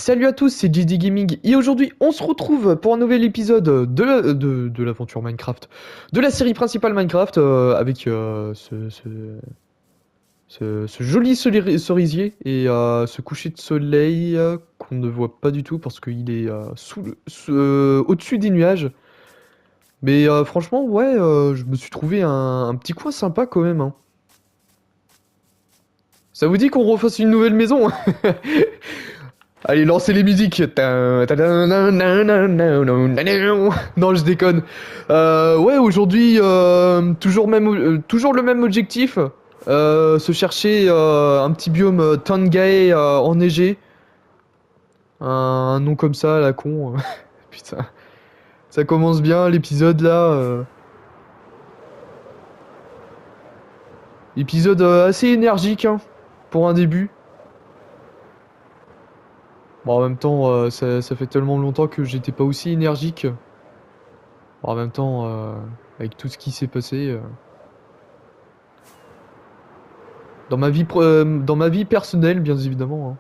Salut à tous, c'est JD Gaming et aujourd'hui on se retrouve pour un nouvel épisode de l'aventure Minecraft, de la série principale Minecraft avec ce joli cerisier et ce coucher de soleil qu'on ne voit pas du tout parce qu'il est au-dessus des nuages. Mais franchement ouais, je me suis trouvé un petit coin sympa quand même, hein. Ça vous dit qu'on refasse une nouvelle maison? Allez, lancez les musiques. Non, je déconne. Ouais, aujourd'hui, toujours le même objectif. Se chercher un petit biome Tangae enneigé. Un nom comme ça, à la con. Putain, ça commence bien l'épisode là. Épisode assez énergique, hein, pour un début. Bon, en même temps, ça fait tellement longtemps que j'étais pas aussi énergique. Bon, en même temps, avec tout ce qui s'est passé. Dans ma vie personnelle, bien évidemment, hein.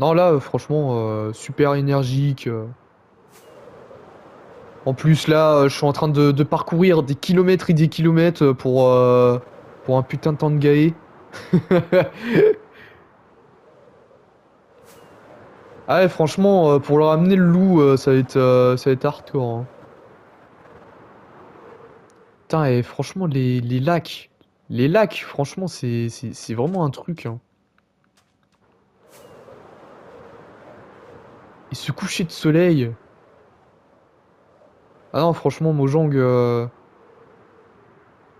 Non, là, franchement, super énergique. En plus, là, je suis en train de parcourir des kilomètres et des kilomètres pour un putain de temps de gaé. Ah ouais, franchement, pour leur amener le loup, ça va être hardcore, hein. Putain, et franchement, les lacs. Les lacs, franchement, c'est vraiment un truc, hein. Et ce coucher de soleil. Ah non, franchement, Mojang,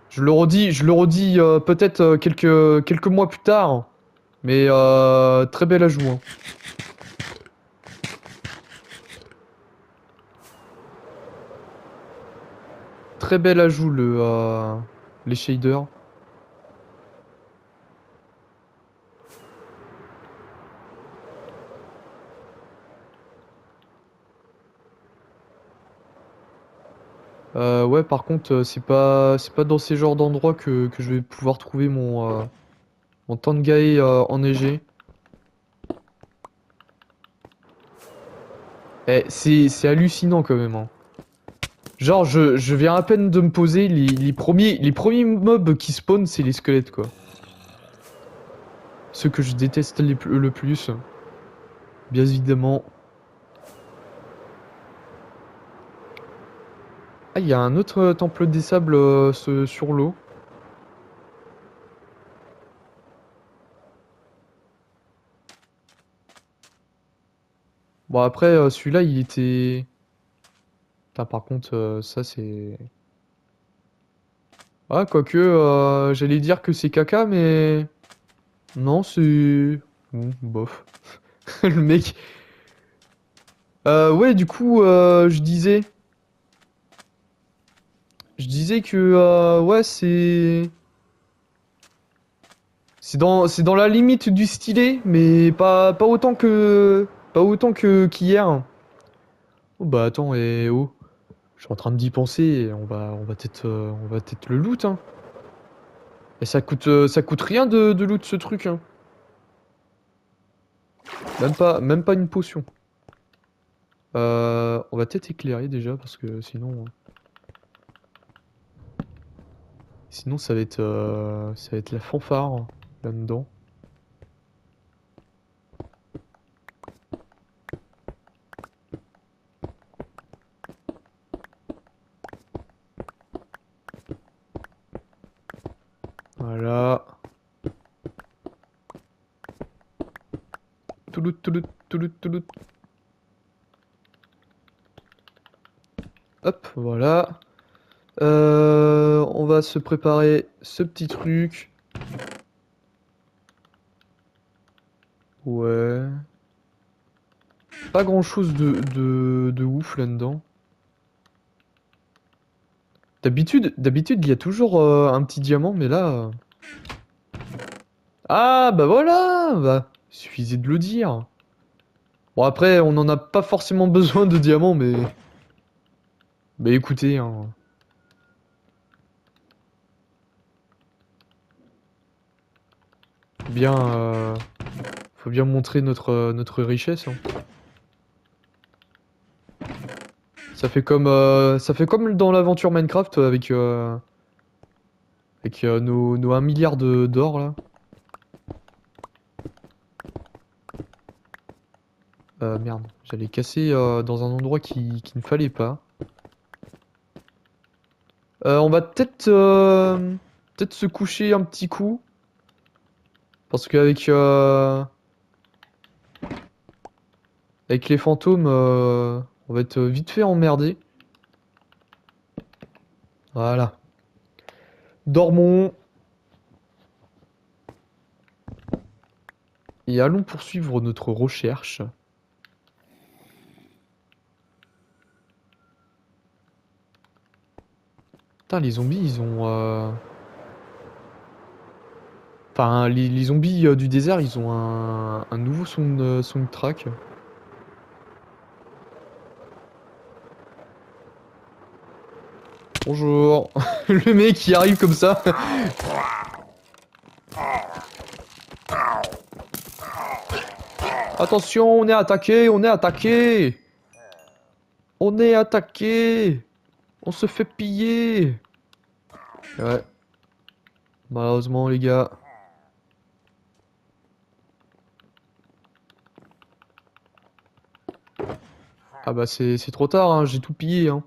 je le redis peut-être quelques mois plus tard, mais très bel ajout, hein. Très bel ajout les shaders. Ouais, par contre, c'est pas dans ces genres d'endroits que je vais pouvoir trouver mon Tangae enneigé. Eh, c'est hallucinant quand même, hein. Genre, je viens à peine de me poser, les premiers mobs qui spawnent, c'est les squelettes, quoi. Ceux que je déteste le plus, bien évidemment. Ah, il y a un autre temple des sables sur l'eau. Bon, après, celui-là, il était... Putain, par contre, ça, c'est... Ah, quoique, j'allais dire que c'est caca, mais... Non, c'est... Bon, bof. Le mec... ouais, du coup, Je disais que, ouais, c'est... C'est dans la limite du stylé, mais pas autant que... Pas autant que qu'hier. Oh, bah, attends, et oh... Je suis en train d'y penser, et on va peut-être le loot, hein. Et ça coûte rien de loot ce truc, hein. Même pas une potion. On va peut-être éclairer déjà, parce que sinon... Sinon ça va être la fanfare, hein, là-dedans. Voilà. Toulout, toulout, toulout, toulout. Hop, voilà. On va se préparer ce petit truc. Ouais. Pas grand chose de ouf là-dedans. D'habitude, il y a toujours un petit diamant, mais là... Ah, bah voilà! Bah, il suffisait de le dire. Bon, après, on n'en a pas forcément besoin de diamants, mais... Bah écoutez, hein. faut bien montrer notre richesse, hein. Ça fait comme dans l'aventure Minecraft avec nos 1 milliard d'or là. Merde, j'allais casser dans un endroit qui ne fallait pas. On va peut-être se coucher un petit coup. Parce qu'avec avec les fantômes, on va être vite fait emmerdé. Voilà. Dormons. Et allons poursuivre notre recherche. Putain, les zombies, ils ont... Enfin, les zombies du désert, ils ont un nouveau soundtrack. Bonjour. Le mec qui arrive comme ça. Attention, on est attaqué, on est attaqué. On est attaqué. On se fait piller. Ouais. Malheureusement, les gars. Ah bah c'est trop tard, hein, j'ai tout pillé, hein.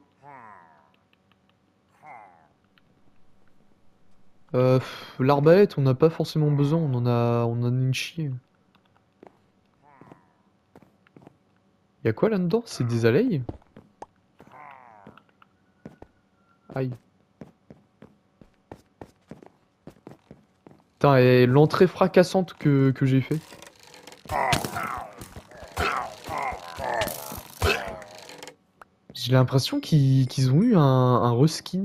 L'arbalète, on n'a pas forcément besoin, on en a une chier. Y'a quoi là-dedans? C'est des abeilles? Aïe. Putain, et l'entrée fracassante que j'ai fait. J'ai l'impression qu'ils ont eu un reskin,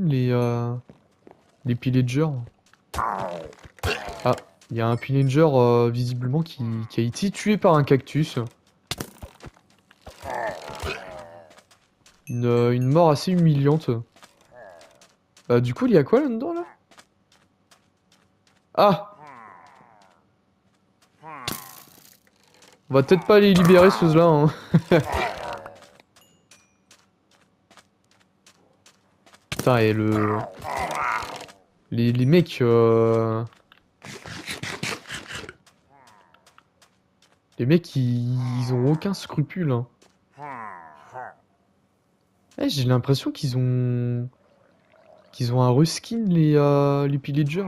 les pillagers. Ah, il y a un pillager visiblement qui a été tué par un cactus. Une mort assez humiliante. Du coup, il y a quoi là-dedans là? Ah! On va peut-être pas les libérer ceux-là, hein. Putain, et les mecs... Les mecs, ils ont aucun scrupule, hein. Eh, j'ai l'impression qu'ils ont... Qu'ils ont un reskin, les pillagers.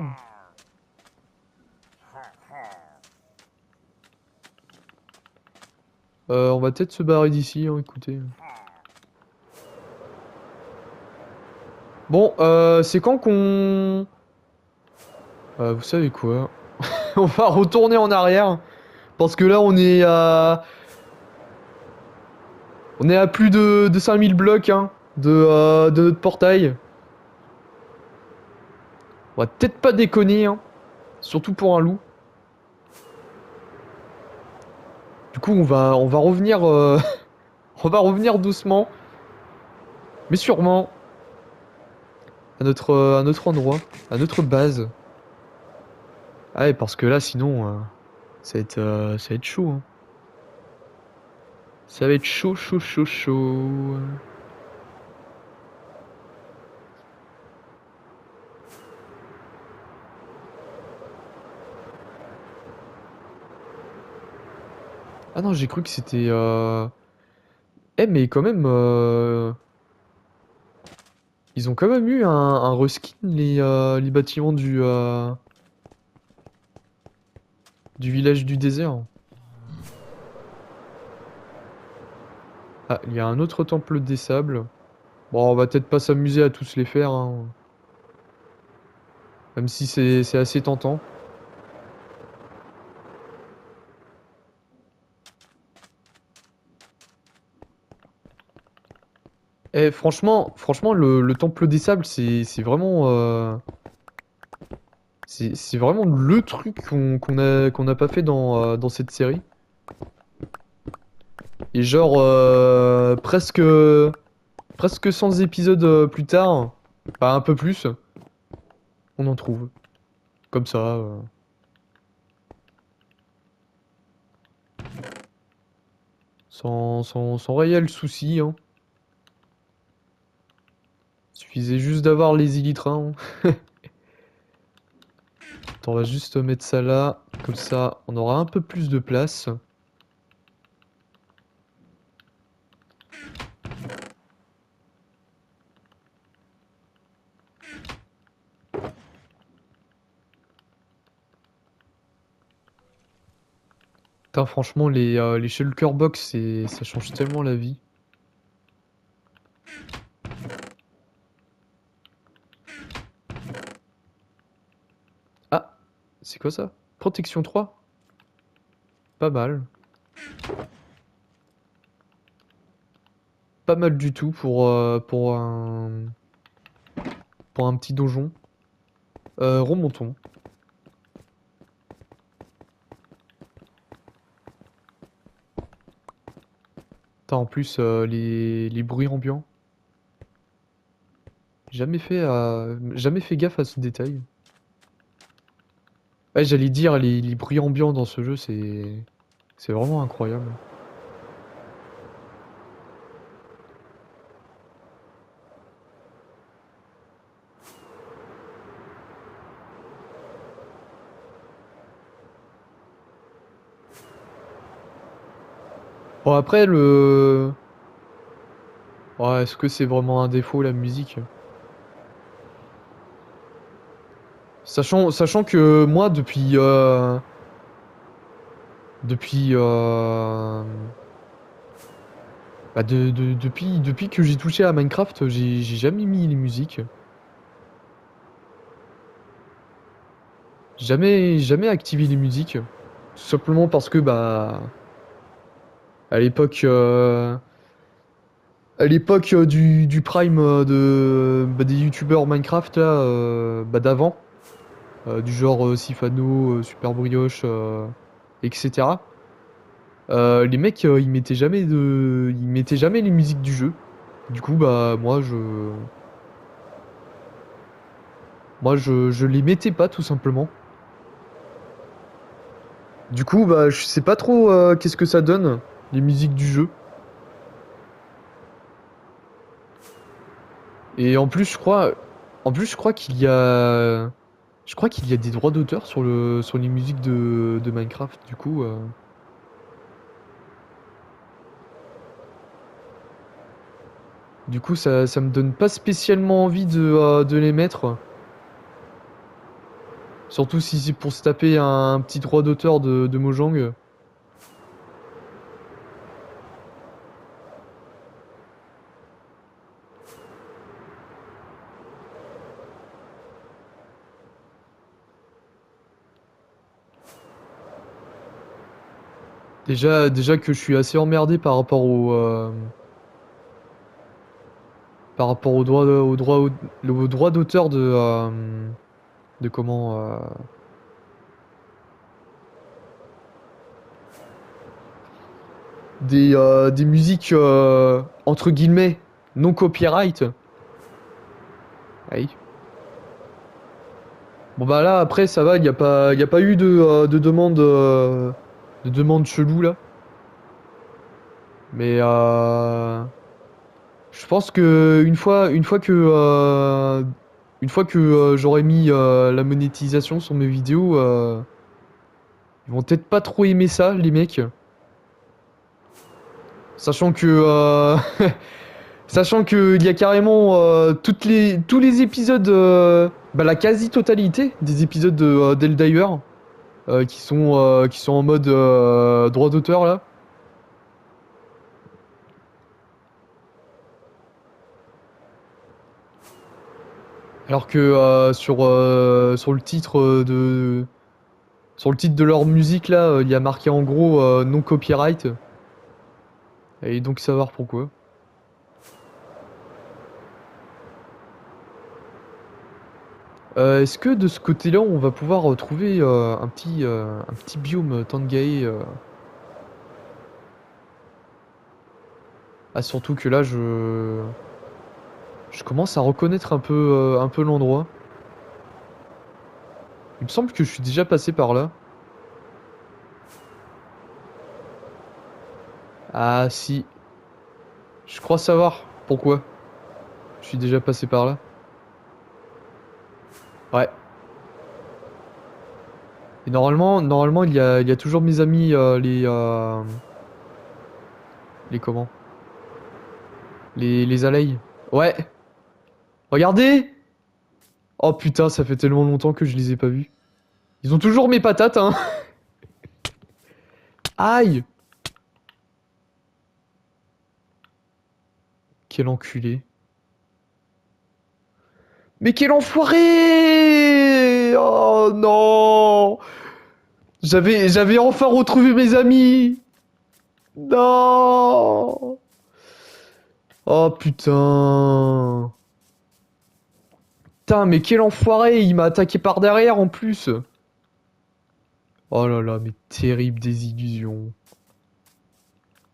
On va peut-être se barrer d'ici, hein, écoutez. Bon, c'est quand qu'on... vous savez quoi? On va retourner en arrière. Parce que là, on est à... On est à plus de 5000 blocs, hein, de notre portail. On va peut-être pas déconner, hein. Surtout pour un loup. Du coup, on va revenir... on va revenir doucement. Mais sûrement. À notre endroit. À notre base. Ah ouais, parce que là, sinon... ça va être chaud, hein. Ça va être chaud, chaud, chaud, chaud. Ah non, j'ai cru que c'était... Eh, mais quand même... Ils ont quand même eu un reskin, les bâtiments du village du désert. Ah, il y a un autre temple des sables. Bon, on va peut-être pas s'amuser à tous les faire, hein. Même si c'est assez tentant. Eh, franchement, le temple des sables, c'est vraiment... c'est vraiment le truc qu'on n'a pas fait dans cette série. Et genre, presque 100 épisodes plus tard, pas un peu plus, on en trouve. Comme ça. sans réel souci, hein. Suffisait juste d'avoir les élytres, hein. Attends, on va juste mettre ça là, comme ça on aura un peu plus de place. Putain, franchement, les shulker box, ça change tellement la vie. Ah, c'est quoi ça? Protection 3? Pas mal. Pas mal du tout pour un petit donjon. Remontons. Putain, en plus, les bruits ambiants. Jamais fait gaffe à ce détail. Ouais, j'allais dire, les bruits ambiants dans ce jeu, c'est vraiment incroyable. Bon, après, ouais, est-ce que c'est vraiment un défaut, la musique? Sachant que moi, depuis, bah depuis que j'ai touché à Minecraft, j'ai jamais mis les musiques. Jamais activé les musiques. Tout simplement parce que, bah, à l'époque, du prime des youtubeurs Minecraft, là, bah, d'avant, du genre Sifano, Super Brioche, etc. Les mecs, ils mettaient jamais les musiques du jeu. Du coup, bah, je les mettais pas, tout simplement. Du coup, bah, je sais pas trop qu'est-ce que ça donne, les musiques du jeu. Et en plus, je crois qu'il y a des droits d'auteur sur les musiques de Minecraft. Du coup, ça me donne pas spécialement envie de les mettre. Surtout si c'est pour se taper un petit droit d'auteur de Mojang. Déjà que je suis assez emmerdé par rapport au droit d'auteur de comment, des musiques entre guillemets non copyright. Aïe. Bon bah là après ça va, y a pas eu de demande chelou là. Mais je pense que une fois que j'aurai mis la monétisation sur mes vidéos, ils vont peut-être pas trop aimer ça les mecs. Sachant que sachant que il y a carrément tous les épisodes, bah, la quasi-totalité des épisodes d'Eldayer qui sont en mode droit d'auteur là. Alors que sur le titre de leur musique là, il y a marqué en gros non copyright. Et donc savoir pourquoi. Est-ce que de ce côté-là, on va pouvoir trouver un petit biome Tangae Ah, surtout que là, je commence à reconnaître un peu l'endroit. Il me semble que je suis déjà passé par là. Ah si, je crois savoir pourquoi. Je suis déjà passé par là. Ouais. Et normalement il y a toujours mes amis, les comment? Les abeilles. Ouais. Regardez! Oh putain, ça fait tellement longtemps que je les ai pas vus. Ils ont toujours mes patates, hein. Aïe! Quel enculé. Mais quel enfoiré! Oh non! J'avais enfin retrouvé mes amis! Non! Oh putain! Putain, mais quel enfoiré! Il m'a attaqué par derrière en plus! Oh là là, mais terrible désillusion.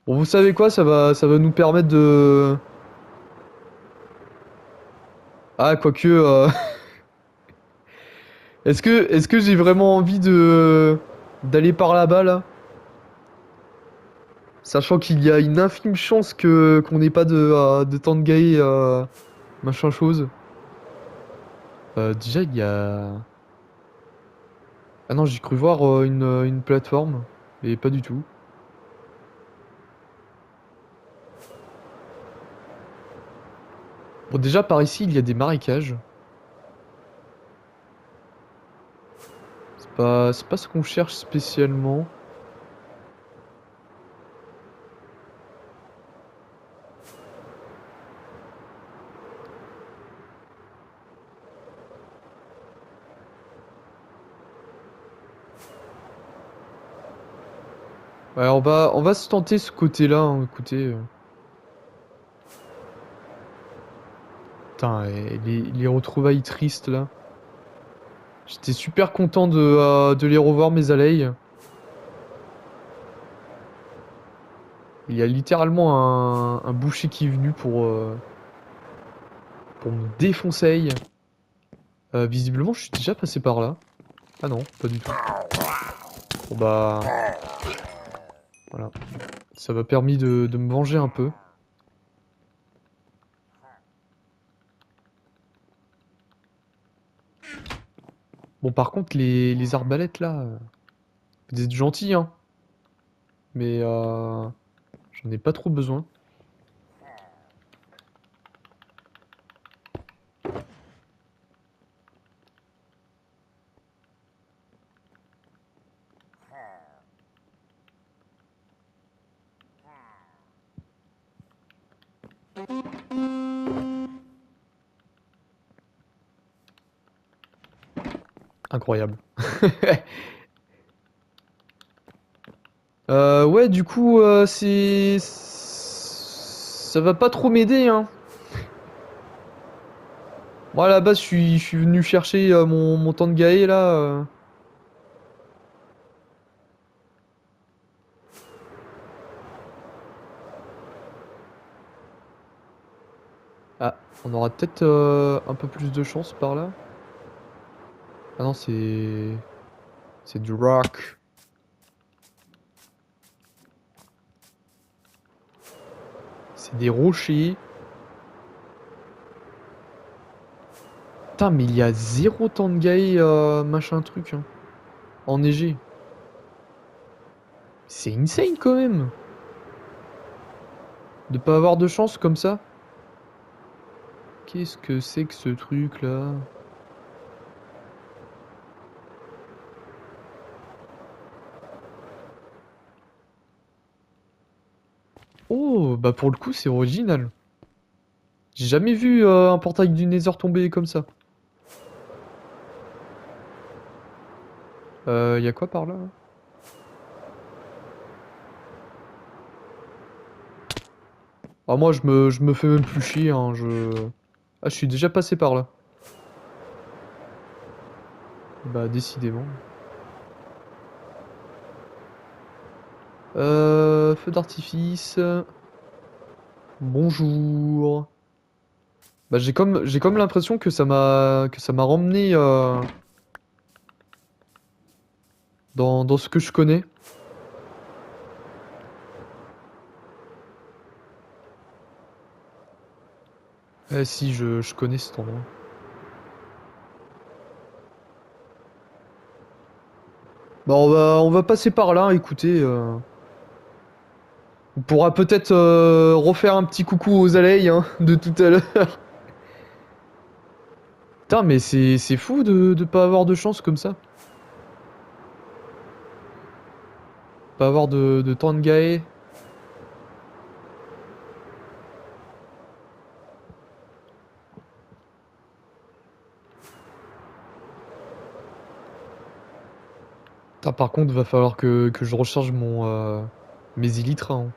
Bon, vous savez quoi? Ça va nous permettre de... Ah, quoique... est-ce que j'ai vraiment envie de... d'aller par là-bas, là? Sachant qu'il y a une infime chance que qu'on n'ait pas de temps de gaé, machin chose. Déjà, il y a... Ah non, j'ai cru voir une plateforme, mais pas du tout. Bon, déjà, par ici, il y a des marécages. C'est pas ce qu'on cherche spécialement. Ouais, on va se tenter ce côté-là, hein, écoutez. Putain, et les retrouvailles tristes, là. J'étais super content de les revoir, mes abeilles. Il y a littéralement un boucher qui est venu pour me défoncer. Visiblement, je suis déjà passé par là. Ah non, pas du tout. Bon bah... Voilà. Ça m'a permis de me venger un peu. Bon, par contre, les arbalètes, là... vous êtes gentils, hein. Mais j'en ai pas trop besoin. Incroyable. Ouais, du coup, c'est... Ça va pas trop m'aider, hein. Moi, à la base, je suis venu chercher mon temps de gaé, là. Ah, on aura peut-être un peu plus de chance par là. Ah non, c'est... C'est du rock. C'est des rochers. Putain, mais il y a zéro temps de gaé, machin truc, hein. Enneigé. C'est insane quand même. De pas avoir de chance comme ça. Qu'est-ce que c'est que ce truc là? Oh, bah pour le coup c'est original. J'ai jamais vu un portail du Nether tomber comme ça. Y a quoi par là? Ah moi je me fais même plus chier, hein, Ah je suis déjà passé par là. Bah décidément. Feu d'artifice. Bonjour. Bah j'ai comme l'impression que ça m'a ramené dans ce que je connais. Si, je connais cet endroit. Bah, on va passer par là, écoutez. On pourra peut-être refaire un petit coucou aux abeilles hein, de tout à l'heure. Putain, mais c'est fou de pas avoir de chance comme ça. Pas avoir de temps de gaé. Putain, par contre, va falloir que je recharge mes élytres. Hein.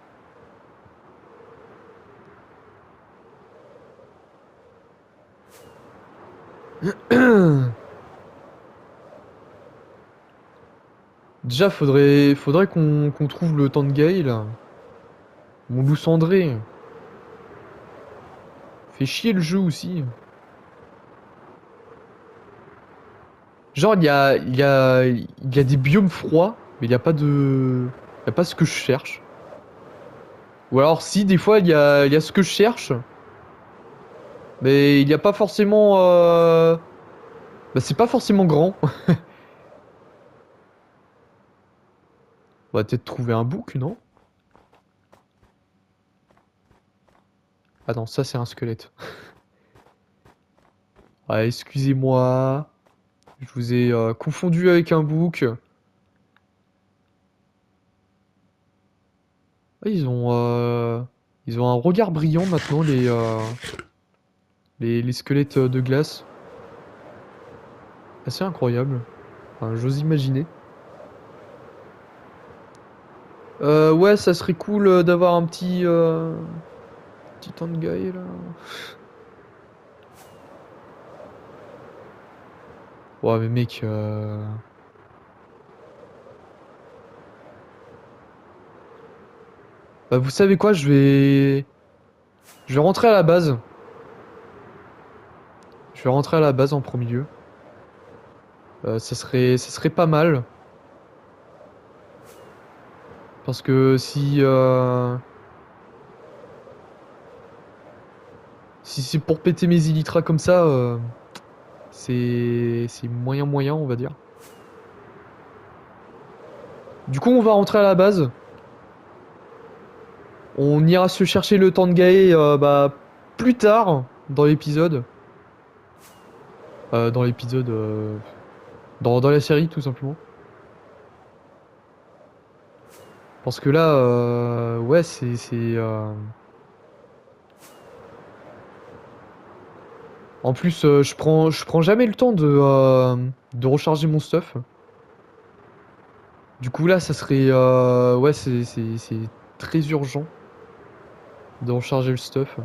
Déjà, faudrait qu'on trouve le temps de gaé là. Mon loup cendré. Fait chier le jeu aussi. Genre, il y a des biomes froids, mais il y a pas de. Il y a pas ce que je cherche. Ou alors, si, des fois, il y a ce que je cherche, mais il n'y a pas forcément. Bah, c'est pas forcément grand. On va peut-être trouver un bouc, non? Ah non, ça, c'est un squelette. Ah, excusez-moi. Je vous ai confondu avec un bouc. Ah, ils ont un regard brillant maintenant, les squelettes de glace. Assez incroyable. Enfin, j'ose imaginer. Ouais, ça serait cool d'avoir un petit temps de guy là. Ouais, mais mec, bah, vous savez quoi, je vais rentrer à la base. Je vais rentrer à la base en premier lieu. Ça serait pas mal. Parce que si c'est pour péter mes élytras comme ça, c'est moyen, on va dire. Du coup, on va rentrer à la base. On ira se chercher le temps de Gaë bah, plus tard dans l'épisode. Dans l'épisode. Dans la série, tout simplement. Parce que là, ouais, en plus, je prends jamais le temps de recharger mon stuff. Du coup, là, ça serait. Ouais, c'est très urgent de recharger le stuff.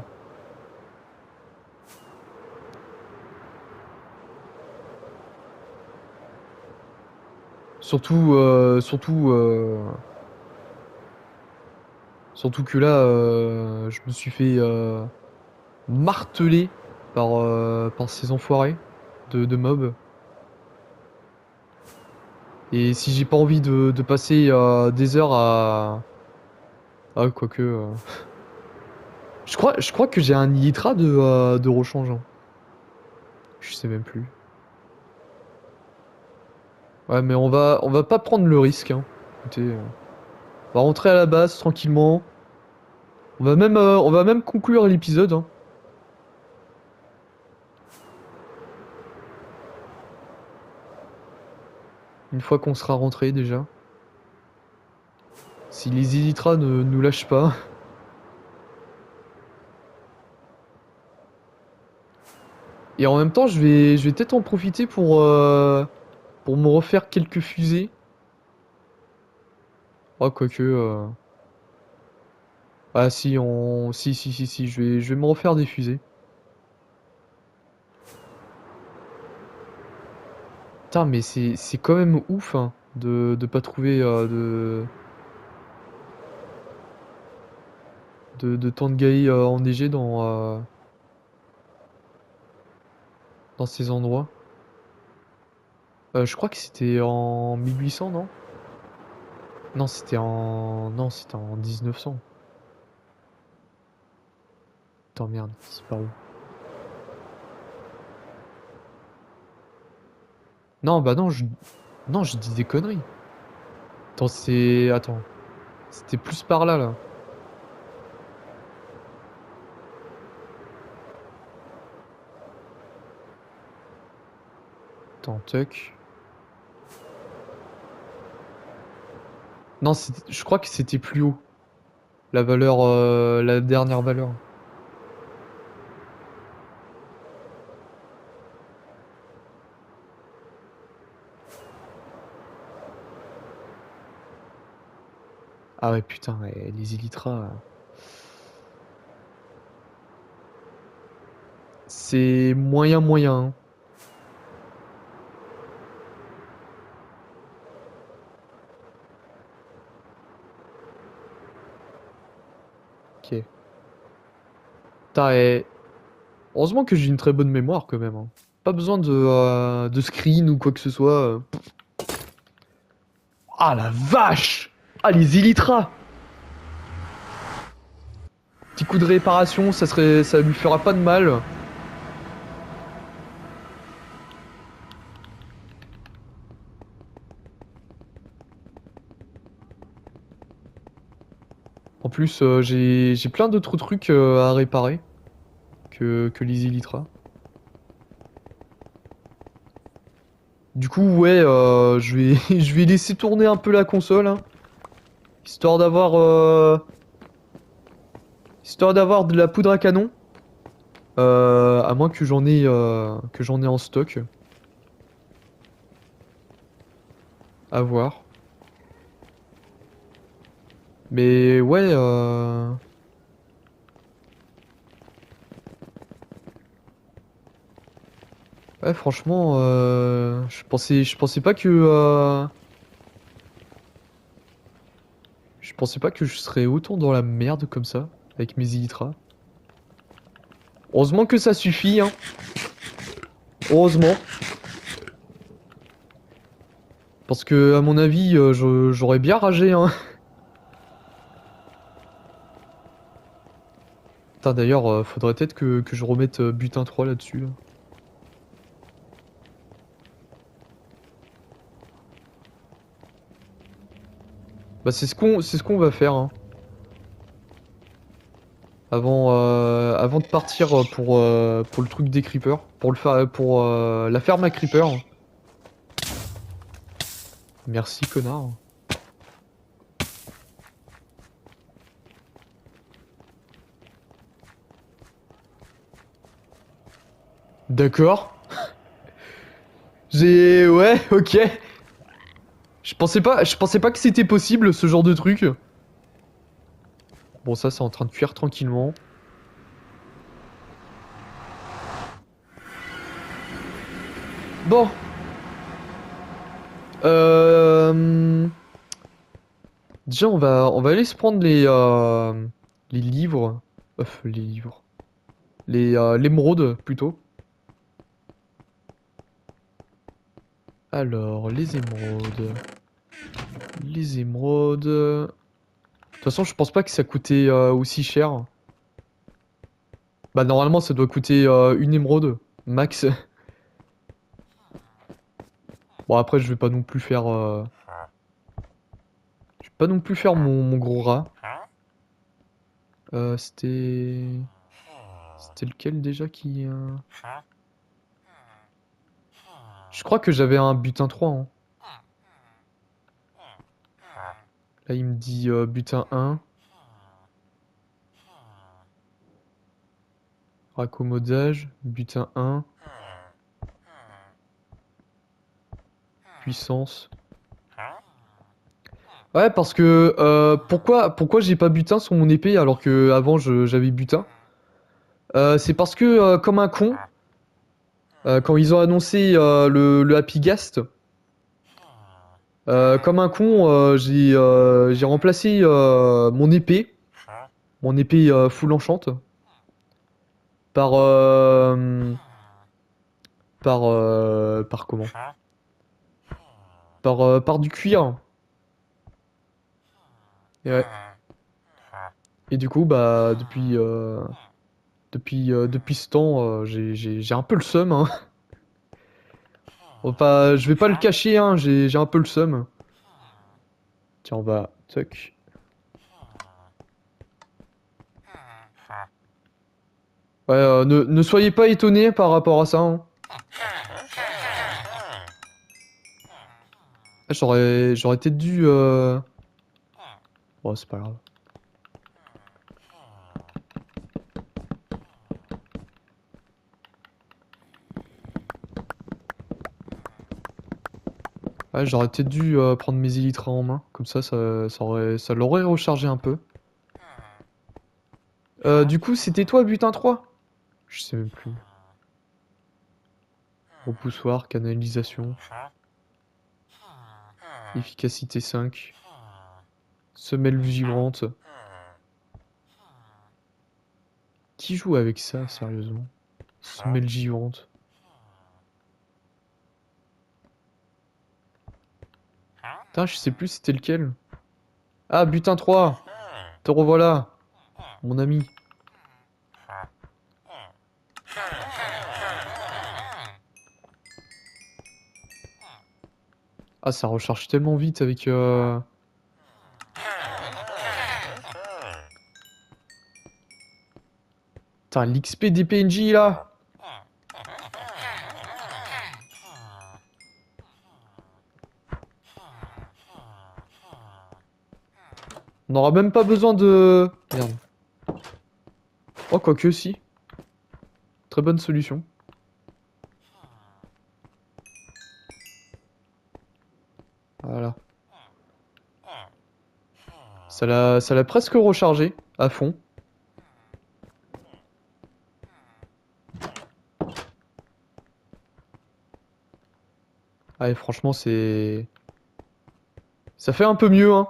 Surtout, surtout que là, je me suis fait marteler par ces enfoirés de mobs. Et si j'ai pas envie de passer des heures à. Ah, quoique. Je crois que j'ai un Elytra de rechange. Hein. Je sais même plus. Ouais, mais on va pas prendre le risque. Hein. Écoutez, on va rentrer à la base tranquillement. On va même conclure l'épisode. Hein. Une fois qu'on sera rentré déjà. Si les Elytras ne nous lâchent pas. Et en même temps, je vais peut-être en profiter pour me refaire quelques fusées. Ah, quoique. Ah, si, si, je vais me refaire des fusées. Putain, mais c'est quand même ouf hein, de pas trouver de temps de gaï enneigé dans ces endroits. Je crois que c'était en 1800, non? Non, c'était en 1900. Putain, merde, c'est par où? Non, bah non, non, je dis des conneries. Attends, c'est... Attends. C'était plus par là, là. Attends, tuck. Non, je crois que c'était plus haut. La valeur... la dernière valeur. Ah ouais, putain, les Elytras... C'est moyen moyen, hein. Ok. Putain, heureusement que j'ai une très bonne mémoire quand même, hein. Pas besoin de screen ou quoi que ce soit. Ah la vache! Ah les Elytras! Petit coup de réparation, ça lui fera pas de mal. En plus, j'ai plein d'autres trucs à réparer que les Elytras. Du coup, ouais, je vais, je vais laisser tourner un peu la console, hein, histoire d'avoir de la poudre à canon, à moins que j'en ai en stock, à voir. Mais ouais, ouais, franchement, je pensais pas que, je pensais pas que je serais autant dans la merde comme ça avec mes Elytras. Heureusement que ça suffit, hein. Heureusement. Parce que, à mon avis, j'aurais bien ragé, hein. Putain, d'ailleurs, faudrait peut-être que je remette butin 3 là-dessus, là. Bah, c'est ce qu'on va faire, hein. Avant de partir pour le truc des creepers. Pour le faire, pour la ferme à creepers. Merci, connard. D'accord. Ouais, ok. Je pensais pas que c'était possible, ce genre de truc. Bon, ça, c'est en train de cuire tranquillement. Bon. Euh... Déjà, on va aller se prendre les livres. Les livres. L'émeraude, plutôt. Alors, les émeraudes. Les émeraudes. De toute façon, je pense pas que ça coûtait aussi cher. Bah, normalement, ça doit coûter une émeraude, max. Bon, après, je vais pas non plus faire... Je vais pas non plus faire mon gros rat. C'était... C'était lequel déjà qui... Je crois que j'avais un butin 3, hein. Là, il me dit butin 1. Raccommodage, butin 1. Puissance. Ouais, parce que... pourquoi j'ai pas butin sur mon épée alors que avant j'avais butin? C'est parce que, comme un con, quand ils ont annoncé le Happy Ghast, comme un con, j'ai remplacé mon épée full enchant, par, par comment? Par du cuir. Et, ouais. Et du coup, bah, depuis ce temps, j'ai un peu le seum, hein. Je vais pas le cacher, hein, j'ai un peu le seum. Tiens, on va... Toc. Ouais, ne soyez pas étonnés par rapport à ça, hein. Ah, j'aurais peut-être dû... Bon, c'est pas grave. Ouais, j'aurais peut-être dû prendre mes élytras en main. Comme ça l'aurait rechargé un peu. Du coup, c'était toi, butin 3? Je sais même plus. Repoussoir, canalisation. Efficacité 5. Semelle vibrante. Qui joue avec ça, sérieusement? Semelle givrante. Putain, je sais plus c'était lequel. Ah, butin 3! Te revoilà, mon ami. Ah, ça recharge tellement vite avec... Putain, l'XP des PNJ, là! On n'aura même pas besoin de... Merde. Oh, quoique, si. Très bonne solution. Voilà. Ça l'a presque rechargé, à fond. Ah, et franchement, c'est... Ça fait un peu mieux, hein.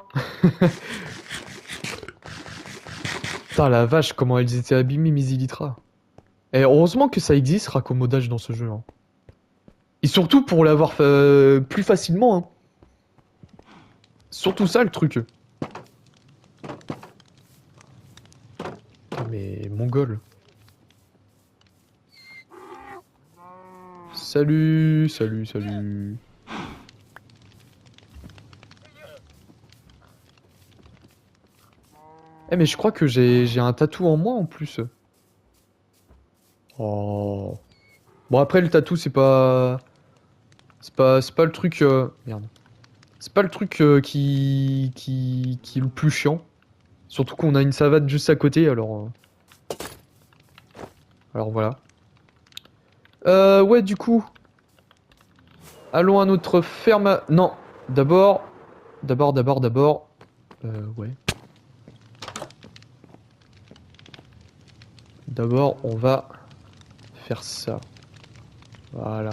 Putain, la vache, comment elles étaient abîmées, mes Elytras. Et heureusement que ça existe, raccommodage, dans ce jeu, hein. Et surtout pour l'avoir plus facilement, hein. Surtout ça, le truc. Putain, mais mongol. Salut, salut, salut. Eh, mais je crois que j'ai un tatou en moi, en plus. Oh. Bon, après, le tatou, c'est pas... C'est pas le truc... Merde. C'est pas le truc qui est le plus chiant. Surtout qu'on a une savate juste à côté, alors... Alors voilà. Ouais, du coup... Allons à notre ferme à... Non, d'abord... D'abord... Ouais. D'abord, on va faire ça. Voilà.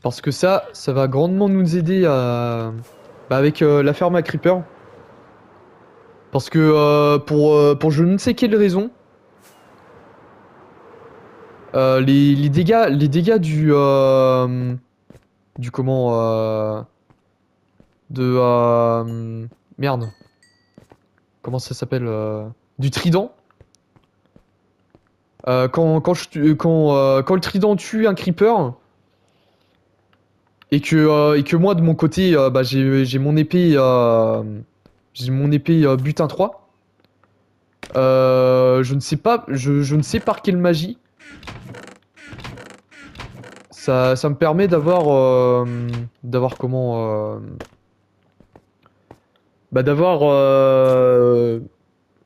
Parce que ça va grandement nous aider à... Bah avec la ferme à creeper. Parce que pour je ne sais quelle raison, les dégâts du comment... de... merde. Comment ça s'appelle du trident. Quand le trident tue un creeper... Et que moi de mon côté, bah, j'ai mon épée, butin 3. Je ne sais pas, je ne sais par quelle magie. Ça me permet d'avoir comment, bah d'avoir le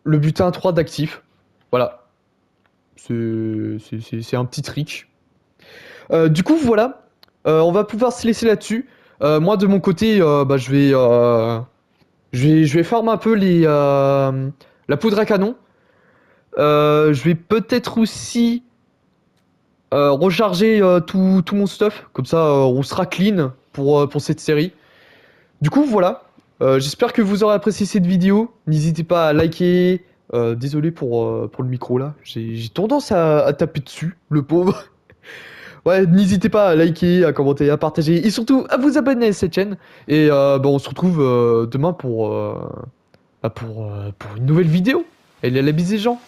butin 3 d'actif. Voilà. C'est un petit trick. Du coup, voilà. On va pouvoir se laisser là-dessus. Moi, de mon côté, bah, je vais farm un peu la poudre à canon. Je vais peut-être aussi recharger tout mon stuff. Comme ça, on sera clean pour cette série. Du coup, voilà. J'espère que vous aurez apprécié cette vidéo. N'hésitez pas à liker. Désolé pour le micro là. J'ai tendance à taper dessus, le pauvre. Ouais, n'hésitez pas à liker, à commenter, à partager et surtout à vous abonner à cette chaîne. Et bah, on se retrouve demain pour une nouvelle vidéo. Et la bise les gens.